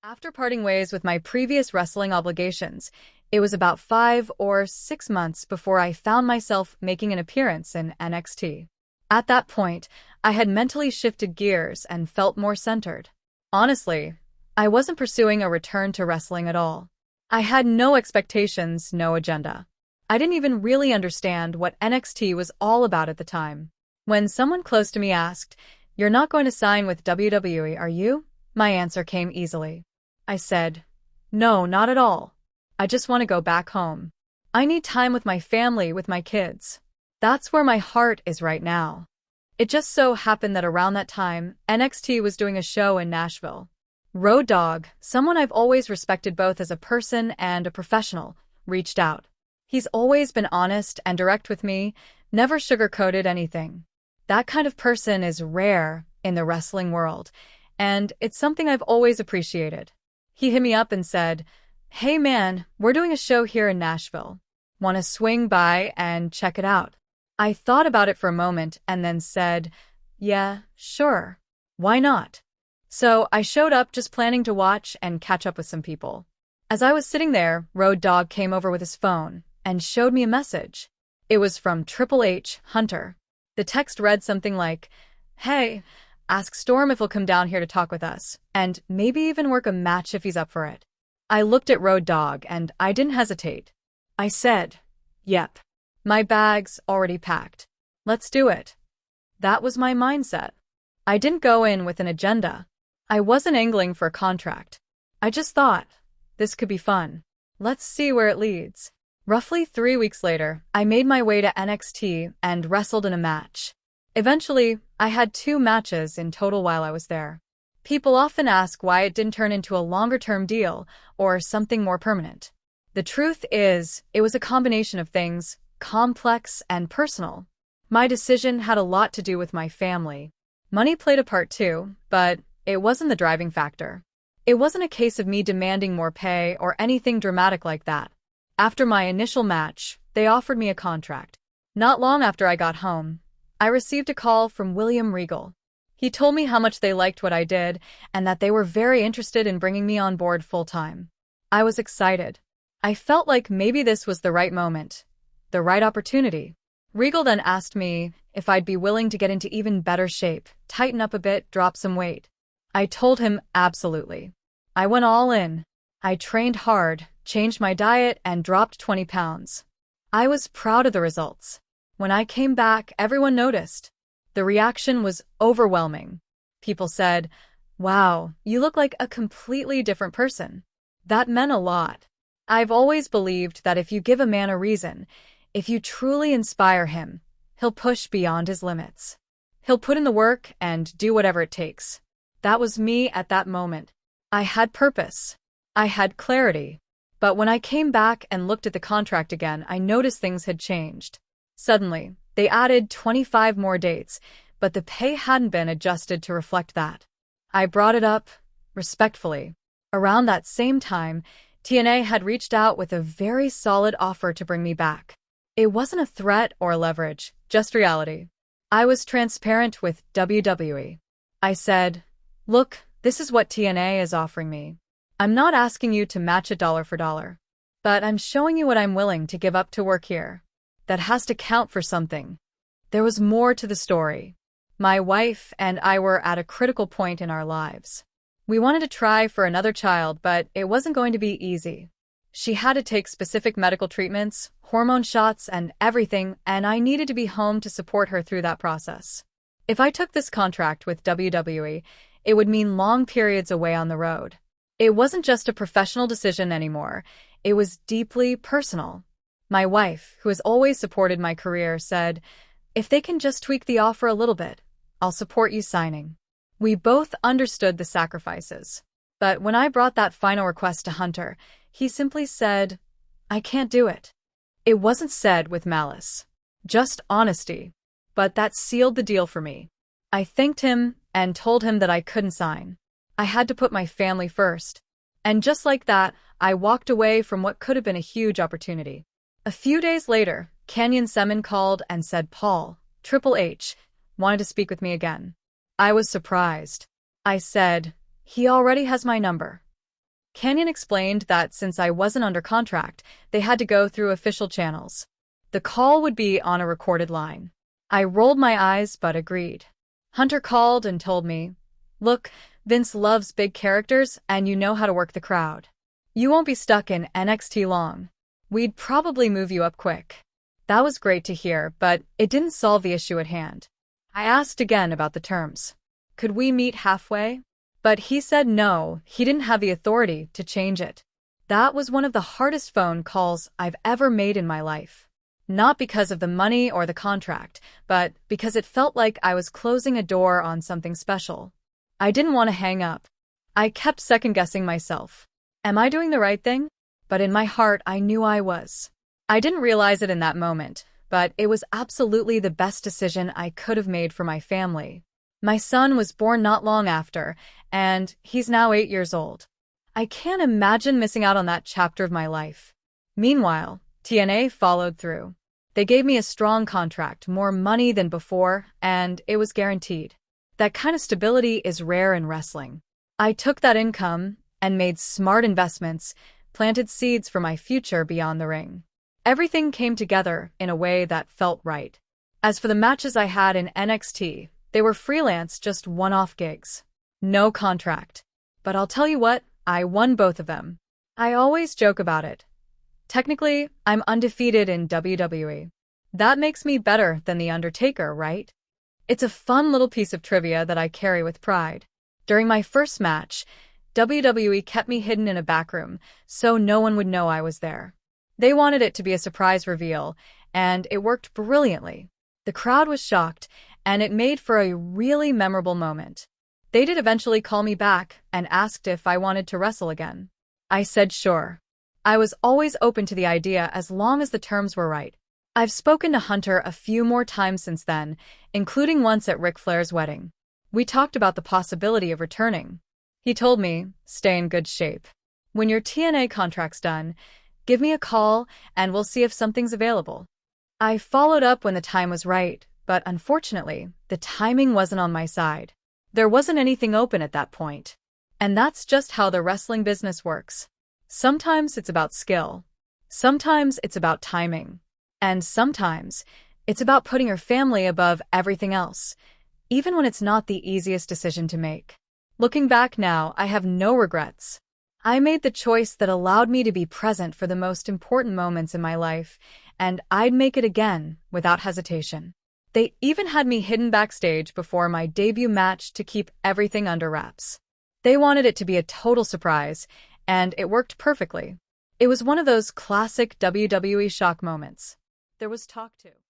After parting ways with my previous wrestling obligations, it was about 5 or 6 months before I found myself making an appearance in NXT. At that point, I had mentally shifted gears and felt more centered. Honestly, I wasn't pursuing a return to wrestling at all. I had no expectations, no agenda. I didn't even really understand what NXT was all about at the time. When someone close to me asked, "You're not going to sign with WWE, are you?" My answer came easily. I said, "No, not at all. I just want to go back home. I need time with my family, with my kids. That's where my heart is right now." It just so happened that around that time, NXT was doing a show in Nashville. Road Dogg, someone I've always respected both as a person and a professional, reached out. He's always been honest and direct with me, never sugarcoated anything. That kind of person is rare in the wrestling world, and it's something I've always appreciated. He hit me up and said, "Hey man, we're doing a show here in Nashville. Want to swing by and check it out?" I thought about it for a moment and then said, "Yeah, sure. Why not?" So I showed up just planning to watch and catch up with some people. As I was sitting there, Road Dogg came over with his phone and showed me a message. It was from Triple H, Hunter. The text read something like, "Hey, ask Storm if he'll come down here to talk with us, and maybe even work a match if he's up for it." I looked at Road Dogg and I didn't hesitate. I said, "Yep. My bag's already packed. Let's do it." That was my mindset. I didn't go in with an agenda. I wasn't angling for a contract. I just thought, this could be fun. Let's see where it leads. Roughly 3 weeks later, I made my way to NXT and wrestled in a match. Eventually, I had 2 matches in total while I was there. People often ask why it didn't turn into a longer-term deal or something more permanent. The truth is, it was a combination of things, complex and personal. My decision had a lot to do with my family. Money played a part too, but it wasn't the driving factor. It wasn't a case of me demanding more pay or anything dramatic like that. After my initial match, they offered me a contract. Not long after I got home, I received a call from William Regal. He told me how much they liked what I did and that they were very interested in bringing me on board full-time. I was excited. I felt like maybe this was the right moment, the right opportunity. Regal then asked me if I'd be willing to get into even better shape, tighten up a bit, drop some weight. I told him absolutely. I went all in. I trained hard, changed my diet, and dropped 20 pounds. I was proud of the results. When I came back, everyone noticed. The reaction was overwhelming. People said, "Wow, you look like a completely different person." That meant a lot. I've always believed that if you give a man a reason, if you truly inspire him, he'll push beyond his limits. He'll put in the work and do whatever it takes. That was me at that moment. I had purpose. I had clarity. But when I came back and looked at the contract again, I noticed things had changed. Suddenly, they added 25 more dates, but the pay hadn't been adjusted to reflect that. I brought it up, respectfully. Around that same time, TNA had reached out with a very solid offer to bring me back. It wasn't a threat or leverage, just reality. I was transparent with WWE. I said, "Look, this is what TNA is offering me. I'm not asking you to match it dollar for dollar, but I'm showing you what I'm willing to give up to work here. That has to count for something." There was more to the story. My wife and I were at a critical point in our lives. We wanted to try for another child, but it wasn't going to be easy. She had to take specific medical treatments, hormone shots, and everything, and I needed to be home to support her through that process. If I took this contract with WWE, it would mean long periods away on the road. It wasn't just a professional decision anymore. It was deeply personal. My wife, who has always supported my career, said, "If they can just tweak the offer a little bit, I'll support you signing." We both understood the sacrifices. But when I brought that final request to Hunter, he simply said, "I can't do it." It wasn't said with malice, just honesty. But that sealed the deal for me. I thanked him and told him that I couldn't sign. I had to put my family first. And just like that, I walked away from what could have been a huge opportunity. A few days later, Canyon Semin called and said Paul, Triple H, wanted to speak with me again. I was surprised. I said, "He already has my number. Canyon explained that since I wasn't under contract, they had to go through official channels. The call would be on a recorded line. I rolled my eyes but agreed. Hunter called and told me, "Look, Vince loves big characters and you know how to work the crowd. You won't be stuck in NXT long. We'd probably move you up quick." That was great to hear, but it didn't solve the issue at hand. I asked again about the terms. Could we meet halfway? But he said no, he didn't have the authority to change it. That was one of the hardest phone calls I've ever made in my life. Not because of the money or the contract, but because it felt like I was closing a door on something special. I didn't want to hang up. I kept second-guessing myself. Am I doing the right thing? But in my heart, I knew I was. I didn't realize it in that moment, but it was absolutely the best decision I could have made for my family. My son was born not long after, and he's now 8 years old. I can't imagine missing out on that chapter of my life. Meanwhile, TNA followed through. They gave me a strong contract, more money than before, and it was guaranteed. That kind of stability is rare in wrestling. I took that income and made smart investments, planted seeds for my future beyond the ring. Everything came together in a way that felt right. As for the matches I had in NXT, they were freelance, just one-off gigs. No contract. But I'll tell you what, I won both of them. I always joke about it. Technically, I'm undefeated in WWE. That makes me better than The Undertaker, right? It's a fun little piece of trivia that I carry with pride. During my first match, WWE kept me hidden in a back room, so no one would know I was there. They wanted it to be a surprise reveal, and it worked brilliantly. The crowd was shocked, and it made for a really memorable moment. They did eventually call me back and asked if I wanted to wrestle again. I said sure. I was always open to the idea as long as the terms were right. I've spoken to Hunter a few more times since then, including once at Ric Flair's wedding. We talked about the possibility of returning. He told me, stay in good shape. When your TNA contract's done, give me a call and we'll see if something's available. I followed up when the time was right, but unfortunately, the timing wasn't on my side. There wasn't anything open at that point. And that's just how the wrestling business works. Sometimes it's about skill. Sometimes it's about timing. And sometimes it's about putting your family above everything else, even when it's not the easiest decision to make. Looking back now, I have no regrets. I made the choice that allowed me to be present for the most important moments in my life, and I'd make it again without hesitation. They even had me hidden backstage before my debut match to keep everything under wraps. They wanted it to be a total surprise, and it worked perfectly. It was one of those classic WWE shock moments. There was talk too.